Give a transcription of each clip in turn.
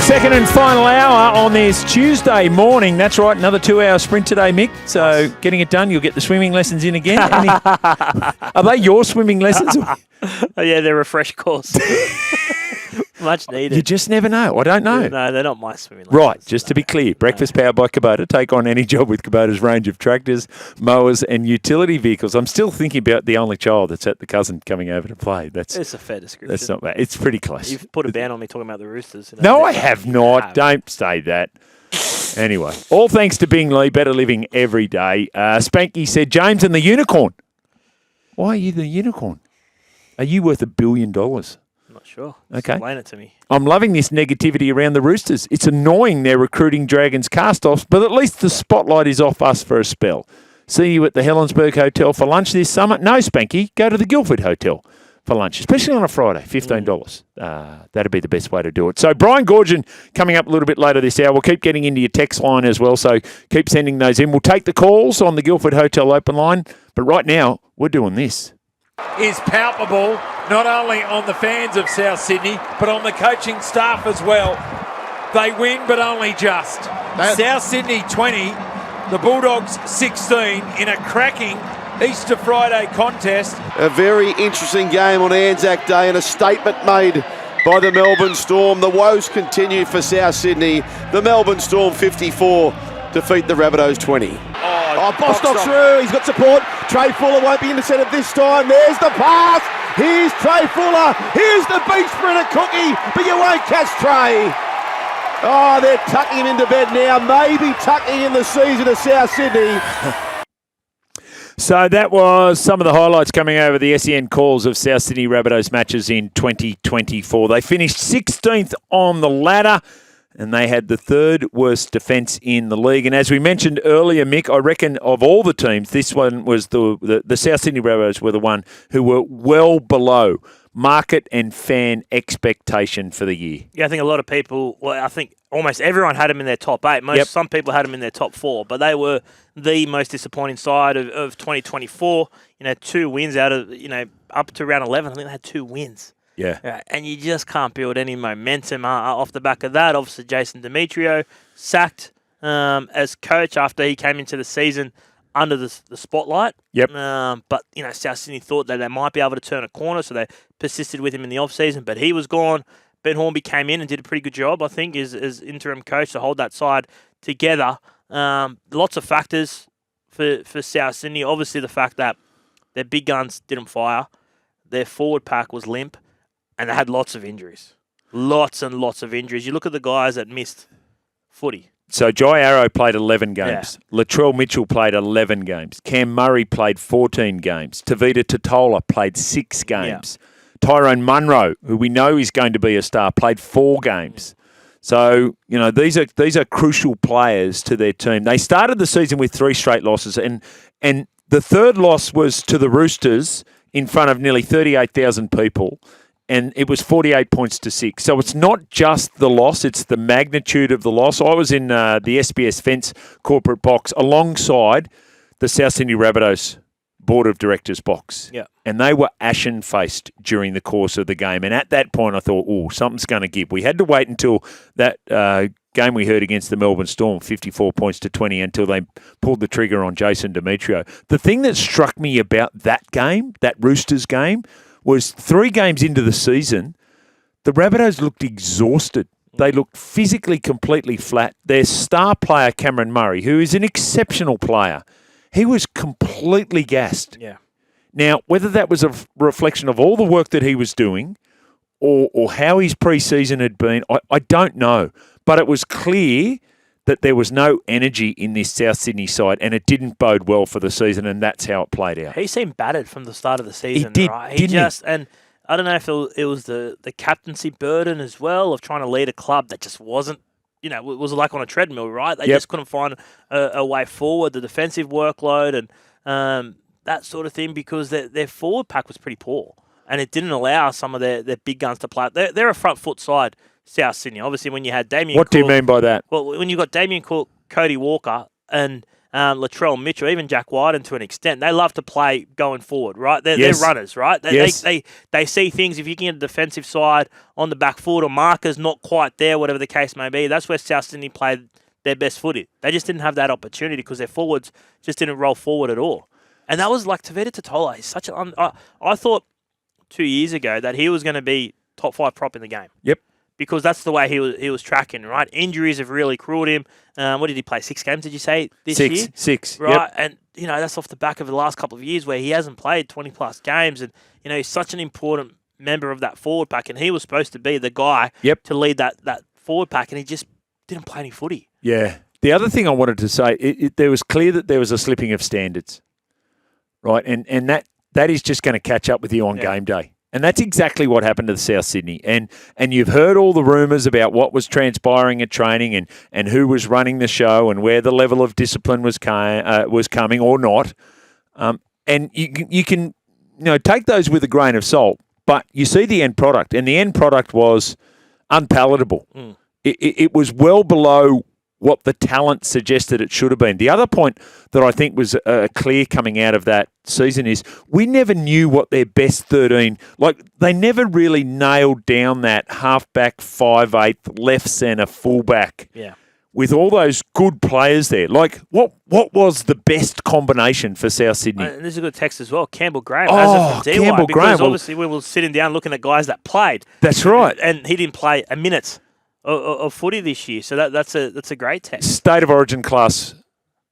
second and final hour on this Tuesday morning. That's right, another 2-hour sprint today, Mick. So getting it done, you'll get the swimming lessons in again. Are they your swimming lessons? Yeah, they're refresh course. Much needed. You just never know. I don't know. No, they're not my swimming lessons. Right, just to be clear, breakfast powered by Kubota. Take on any job with Kubota's range of tractors, mowers and utility vehicles. I'm still thinking about the only child that's at the cousin coming over to play. It's a fair description. That's not bad. It's pretty close. You've put a ban on me talking about the Roosters. No, I have not. Don't say that. Anyway, all thanks to Bing Lee, better living every day. Spanky said, James and the unicorn. Why are you the unicorn? Are you worth $1 billion? I'm not sure. Okay. Explain it to me. I'm loving this negativity around the Roosters. It's annoying they're recruiting Dragons cast-offs, but at least the spotlight is off us for a spell. See you at the Helensburgh Hotel for lunch this summer. No, Spanky, go to the Guildford Hotel for lunch, especially on a Friday, $15. That'd be the best way to do it. So Brian Gorgian coming up a little bit later this hour. We'll keep getting into your text line as well, so keep sending those in. We'll take the calls on the Guildford Hotel open line, but right now we're doing this. Is palpable not only on the fans of South Sydney but on the coaching staff as well. They win but only just. South Sydney 20, the Bulldogs 16 in a cracking Easter Friday contest. A very interesting game on Anzac Day and a statement made by the Melbourne Storm. The woes continue for South Sydney. The Melbourne Storm 54 defeat the Rabbitohs 20. Bostock's through, he's got support. Trey Fuller won't be intercepted this time. There's the pass. Here's Trey Fuller. Here's the beach sprinter Cookie, but you won't catch Trey. Oh, they're tucking him into bed now. Maybe tucking in the season of South Sydney. So that was some of the highlights coming over the SEN calls of South Sydney Rabbitohs matches in 2024. They finished 16th on the ladder, and they had the third worst defence in the league. And as we mentioned earlier, Mick, I reckon of all the teams, this one was the South Sydney Rabbitohs were the one who were well below market and fan expectation for the year. Yeah, I think a lot of people, I think almost everyone had them in their top 8. Some people had them in their top 4, but they were the most disappointing side of 2024. 2 wins out of, up to round 11. I think they had 2 wins. Yeah. And you just can't build any momentum off the back of that. Obviously, Jason Demetrio sacked as coach after he came into the season under the spotlight. Yep. But, South Sydney thought that they might be able to turn a corner, so they persisted with him in the off-season, but he was gone. Ben Hornby came in and did a pretty good job, I think, as interim coach to hold that side together. Lots of factors for South Sydney. Obviously, the fact that their big guns didn't fire, their forward pack was limp, and they had lots of injuries. Lots and lots of injuries. You look at the guys that missed footy. So Jai Arrow played 11 games. Yeah. Latrell Mitchell played 11 games. Cam Murray played 14 games. Tavita Totola played 6 games. Yeah. Tyrone Munro, who we know is going to be a star, played 4 games. So, these are crucial players to their team. They started the season with 3 straight losses, and the third loss was to the Roosters in front of nearly 38,000 people, and it was 48 points to 6. So it's not just the loss, it's the magnitude of the loss. I was in the SBS Fence corporate box alongside the South Sydney Rabbitohs Board of Directors box. Yeah. And they were ashen-faced during the course of the game. And at that point, I thought, something's going to give. We had to wait until that game we heard against the Melbourne Storm, 54 points to 20, until they pulled the trigger on Jason Demetrio. The thing that struck me about that game, that Roosters game, was 3 games into the season, the Rabbitohs looked exhausted. They looked physically completely flat. Their star player, Cameron Murray, who is an exceptional player, he was completely gassed. Yeah. Now, whether that was a reflection of all the work that he was doing or how his pre-season had been, I don't know. But it was clear that there was no energy in this South Sydney side, and it didn't bode well for the season, and that's how it played out. He seemed battered from the start of the season. He did, right? didn't he? And I don't know if it was the captaincy burden as well of trying to lead a club that just wasn't, it was like on a treadmill, right? They just couldn't find a way forward, the defensive workload and that sort of thing, because their forward pack was pretty poor, and it didn't allow some of their big guns to play. They're a front foot side, South Sydney. Obviously, when you had Damien What Cook, do you mean by that? Well, when you got Damien Cook, Cody Walker, and Latrell Mitchell, even Jack Wyden to an extent, they love to play going forward, right? They're runners, right? They see things. If you can get a defensive side on the back foot or markers not quite there, whatever the case may be, that's where South Sydney played their best footy. They just didn't have that opportunity because their forwards just didn't roll forward at all. And that was like Tevita Totola. He's such a... I thought 2 years ago that he was going to be top 5 prop in the game. Yep. Because that's the way he was tracking, right? Injuries have really cruelled him. What did he play? 6 games, did you say, this year? Six. Right, Yep. and, that's off the back of the last couple of years where he hasn't played 20-plus games. And, he's such an important member of that forward pack. And he was supposed to be the guy to lead that forward pack, and he just didn't play any footy. Yeah. The other thing I wanted to say, there was clear that there was a slipping of standards, right? And that is just going to catch up with you on game day. And that's exactly what happened to the South Sydney. And you've heard all the rumours about what was transpiring at training and who was running the show and where the level of discipline was coming or not. And you can take those with a grain of salt, but you see the end product, and the end product was unpalatable. Mm. It was well below what the talent suggested it should have been. The other point that I think was clear coming out of that season is we never knew what their best 13, they never really nailed down that halfback, 5'8", left centre, fullback. Yeah. With all those good players there. What was the best combination for South Sydney? And there's a good text as well. Campbell Graham. Campbell Graham. Because obviously we were sitting down looking at guys that played. That's right. And he didn't play a minute of footy this year, so that's a great test. State of origin class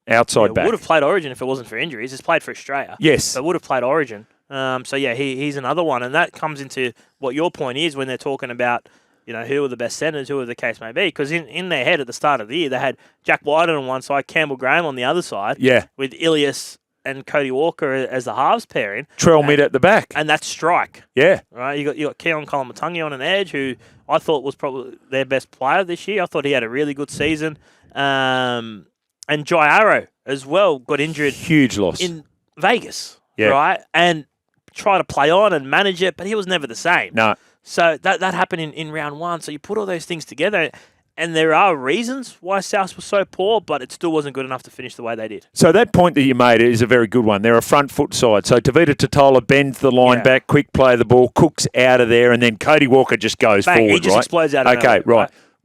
outside back. Would have played origin if it wasn't for injuries. He's played for Australia. Yes. But would have played origin. He's another one, and that comes into what your point is when they're talking about, who are the best centres, who are the case may be, because in their head at the start of the year, they had Jack Wyden on one side, Campbell Graham on the other side, with Ilias and Cody Walker as the halves pairing. Trell mid at the back. And that's strike. Yeah. Right? You got Keon Kolomatangi on an edge, who I thought was probably their best player this year. I thought he had a really good season. And Jai Arrow as well got injured. Huge loss. In Vegas. Yeah. Right? And tried to play on and manage it, but he was never the same. No. So that happened in round one. So you put all those things together, and there are reasons why South was so poor, but it still wasn't good enough to finish the way they did. So that point that you made is a very good one. They're a front foot side. So Tevita Totola bends the line back, quick play the ball, Cook's out of there, and then Cody Walker just goes forward, he just explodes out of nowhere,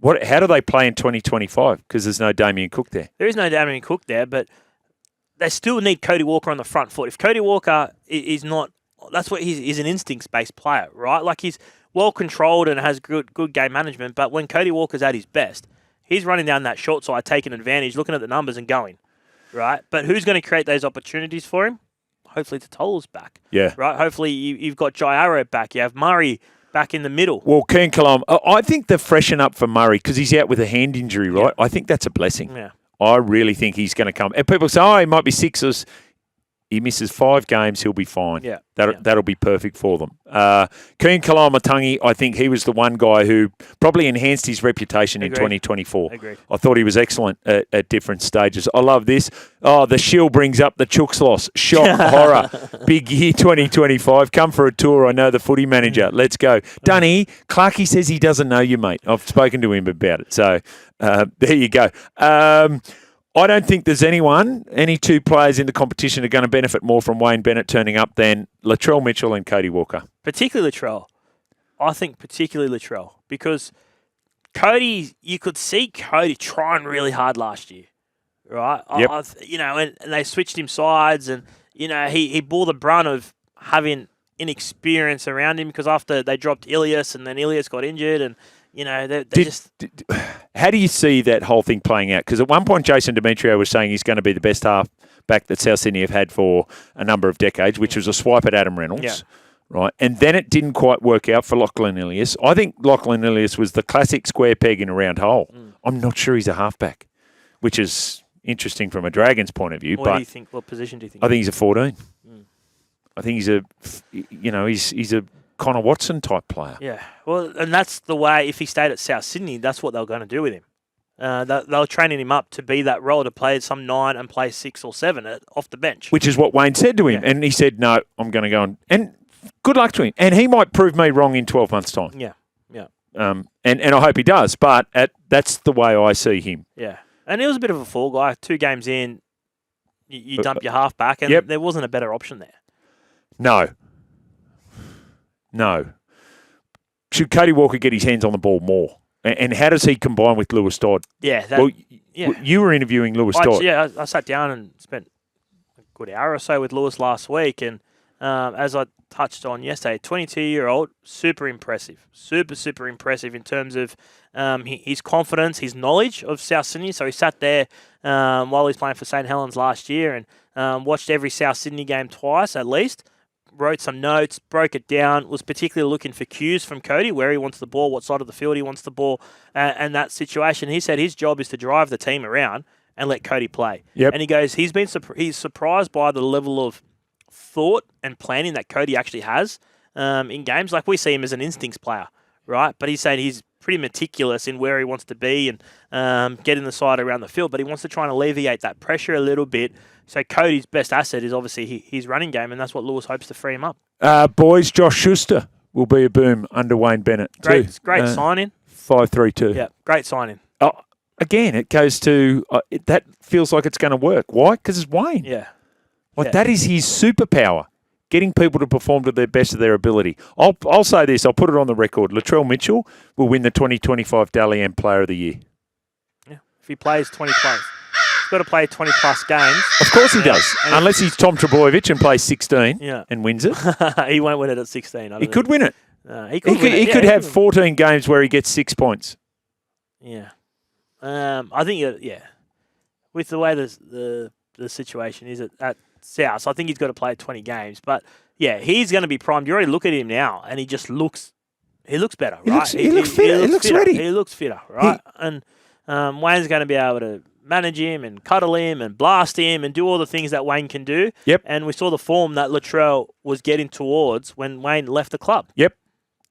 right. How do they play in 2025? Because there's no Damien Cook there. There is no Damien Cook there, but they still need Cody Walker on the front foot. If Cody Walker is not... That's what he's an instincts-based player, right? He's well-controlled and has good game management, but when Cody Walker's at his best, he's running down that short side, taking advantage, looking at the numbers and going, right? But who's going to create those opportunities for him? Hopefully Totola's back. Yeah. Right? Hopefully you've got Jai Arrow back. You have Murray back in the middle. Well, Keane Kalam, I think the freshen up for Murray, because he's out with a hand injury, right? Yeah. I think that's a blessing. Yeah. I really think he's going to come. And people say, he might be sixes. He misses 5 games, he'll be fine. Yeah. That'll be perfect for them. Keane Kolomatangi, I think he was the one guy who probably enhanced his reputation in 2024. Agreed. I thought he was excellent at different stages. I love this. The shield brings up the Chooks loss. Shock, horror. Big year 2025. Come for a tour. I know the footy manager. Let's go. Dunny, Clarkey says he doesn't know you, mate. I've spoken to him about it. So there you go. I don't think there's any 2 players in the competition are going to benefit more from Wayne Bennett turning up than Latrell Mitchell and Cody Walker. Particularly Latrell. I think particularly Latrell, because Cody, you could see Cody trying really hard last year, right? Yep. And they switched him sides, and he bore the brunt of having inexperience around him, because after they dropped Ilias and then Ilias got injured, and how do you see that whole thing playing out? Because at one point, Jason Demetrio was saying he's going to be the best halfback that South Sydney have had for a number of decades, which was a swipe at Adam Reynolds, right? And then it didn't quite work out for Lachlan Ilias. I think Lachlan Ilias was the classic square peg in a round hole. I'm not sure he's a halfback, which is interesting from a Dragons point of view. What position do you think? I think he's a 14. I think he's a Connor Watson type player. Yeah, well, and that's the way, if he stayed at South Sydney, that's what they were going to do with him. They were training him up to be that role, to play some 9 and play 6 or 7 off the bench. Which is what Wayne said to him. And he said, no, I'm going to go on. And good luck to him. And he might prove me wrong in 12 months' time. Yeah. And I hope he does. But that's the way I see him. Yeah. And he was a bit of a fall guy. 2 games in, you dump your halfback, and Yep. there wasn't a better option there. No. Should Cody Walker get his hands on the ball more? And how does he combine with Lewis Dodd? Yeah. You were interviewing Lewis Dodd. I sat down and spent a good hour or so with Lewis last week, and as I touched on yesterday, 22-year-old, super impressive. Super impressive in terms of his confidence, his knowledge of South Sydney. So he sat there while he was playing for St. Helens last year and watched every South Sydney game twice at least, wrote some notes, broke it down, was particularly looking for cues from Cody, where he wants the ball, what side of the field he wants the ball, and that situation. He said his job is to drive the team around and let Cody play. Yep. And he goes, he's surprised by the level of thought and planning that Cody actually has in games. Like, we see him as an instincts player, right? But he's saying he's pretty meticulous in where he wants to be and getting the side around the field, but he wants to try and alleviate that pressure a little bit. So Cody's best asset is obviously his running game, and that's what Lewis hopes to free him up. Boys, Josh Schuster will be a boom under Wayne Bennett too. Great signing. 5-3-2. Yeah, great signing. Again, it goes to that feels like it's going to work. Why? Because it's Wayne. Yeah. That is his superpower, getting people to perform to their best of their ability. I'll say this, I'll put it on the record. Latrell Mitchell will win the 2025 Dally M Player of the Year. Yeah, if he plays 20 plus. He's got to play 20-plus games. Of course he does, unless he's Tom Trebojevic and plays 16 and wins it. He won't win it at 16. He could win it. He could have 14 games where he gets 6 points. Yeah. I think, with the way the situation is at South, I think he's got to play 20 games. But, yeah, he's going to be primed. You already look at him now, and he just looks better, right? He looks fitter. He looks ready. He looks fitter, right? And Wayne's going to be able to manage him and cuddle him and blast him and do all the things that Wayne can do. Yep. And we saw the form that Latrell was getting towards when Wayne left the club. Yep.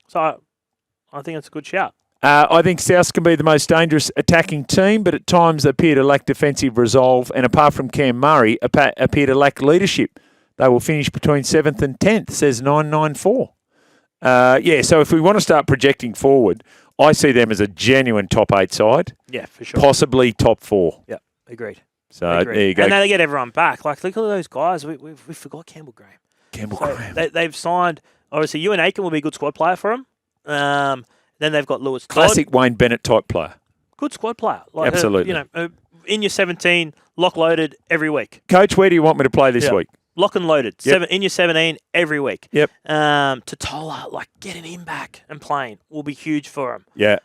So I think it's a good shout. I think South can be the most dangerous attacking team, but at times they appear to lack defensive resolve, and apart from Cam Murray, appear to lack leadership. They will finish between 7th and 10th, says 994. So if we want to start projecting forward, I see them as a genuine top 8 side. Yeah, for sure. Possibly top 4. Yeah, agreed. So there you go. And they get everyone back. Like, look at those guys. We forgot Campbell Graham. They've signed, obviously, Ewan Aiken will be a good squad player for them. Then they've got Lewis Dodd. Classic Wayne Bennett type player. Good squad player. Like, absolutely. In your 17, lock loaded every week. Coach, where do you want me to play this week? Lock and loaded. Yep. In your 17 every week. Yep. Totola, like, getting him back and playing will be huge for him. Yeah.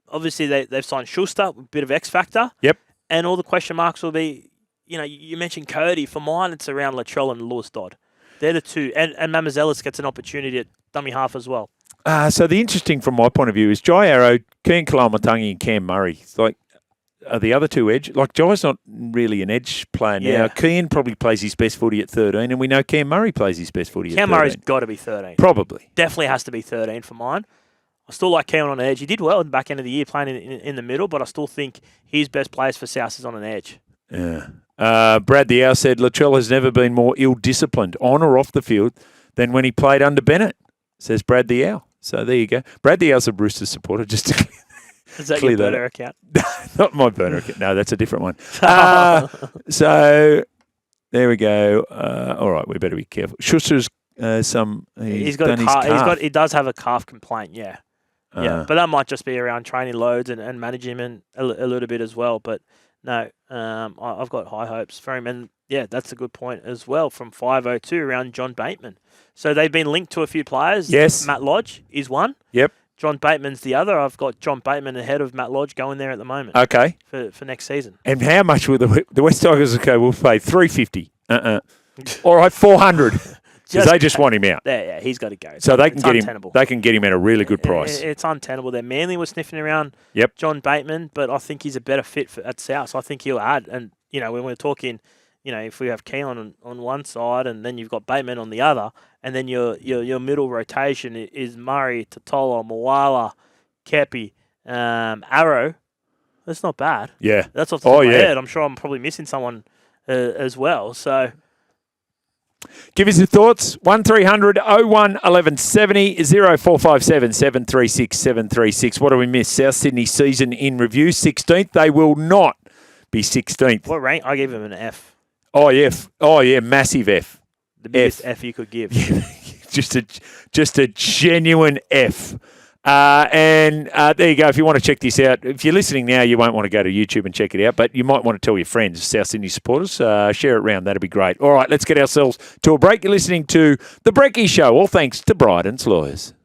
Obviously, they've signed Schuster, a bit of X factor. Yep. And all the question marks will be, you mentioned Cody. For mine, it's around Latrell and Lewis Dodd. They're the two. And Mamazelis gets an opportunity at dummy half as well. So the interesting from my point of view is Jai Arrow, Kean Kalamatangi and Cam Murray. It's like, are the other two edge? Like, Jai's not really an edge player now. Yeah. Kean probably plays his best footy at 13, and we know Cam Murray plays his best footy at 13. Cam Murray's got to be 13. Probably. Definitely has to be 13 for mine. I still like Cam on an edge. He did well at the back end of the year playing in the middle, but I still think his best players for South is on an edge. Yeah. Brad the Owl said Latrell has never been more ill-disciplined on or off the field than when he played under Bennett, says Brad the Owl. So there you go. Brad the Owl's a Roosters supporter, just to Is that clear your that burner account? Not my burner account. No, that's a different one. So there we go. All right, we better be careful. Schuster's he does have a calf complaint, yeah. But that might just be around training loads and managing a little bit as well. But no, I've got high hopes for him. And yeah, that's a good point as well from 502 around John Bateman. So they've been linked to a few players. Yes. Matt Lodge is one. Yep. John Bateman's the other. I've got John Bateman ahead of Matt Lodge going there at the moment. Okay. For next season. And how much will the West Tigers will pay? $350. All right, $400. Because they just want him out. Yeah, he's got to go. So they can get him. They can get him at a really good price. It's untenable. There, Manly was sniffing around. Yep. John Bateman, but I think he's a better fit at South. So I think he'll add. And when we're talking, if we have Keelan on one side and then you've got Bateman on the other, and then your middle rotation is Murray, Totola, Moala, Kepi, Arrow. That's not bad. Yeah. That's off the top of my head. I'm sure I'm probably missing someone as well. So. Give us your thoughts. 1300 01 1170 0457 736 736. What do we miss? South Sydney season in review. 16th. They will not be 16th. What rank? I gave him an F. Oh, yeah. Oh, yeah, massive F. The biggest F you could give. just a genuine F. And there you go. If you want to check this out, if you're listening now, you won't want to go to YouTube and check it out, but you might want to tell your friends, South Sydney supporters. Share it around. That'd be great. All right, let's get ourselves to a break. You're listening to The Brekkie Show. All thanks to Bryden's Lawyers.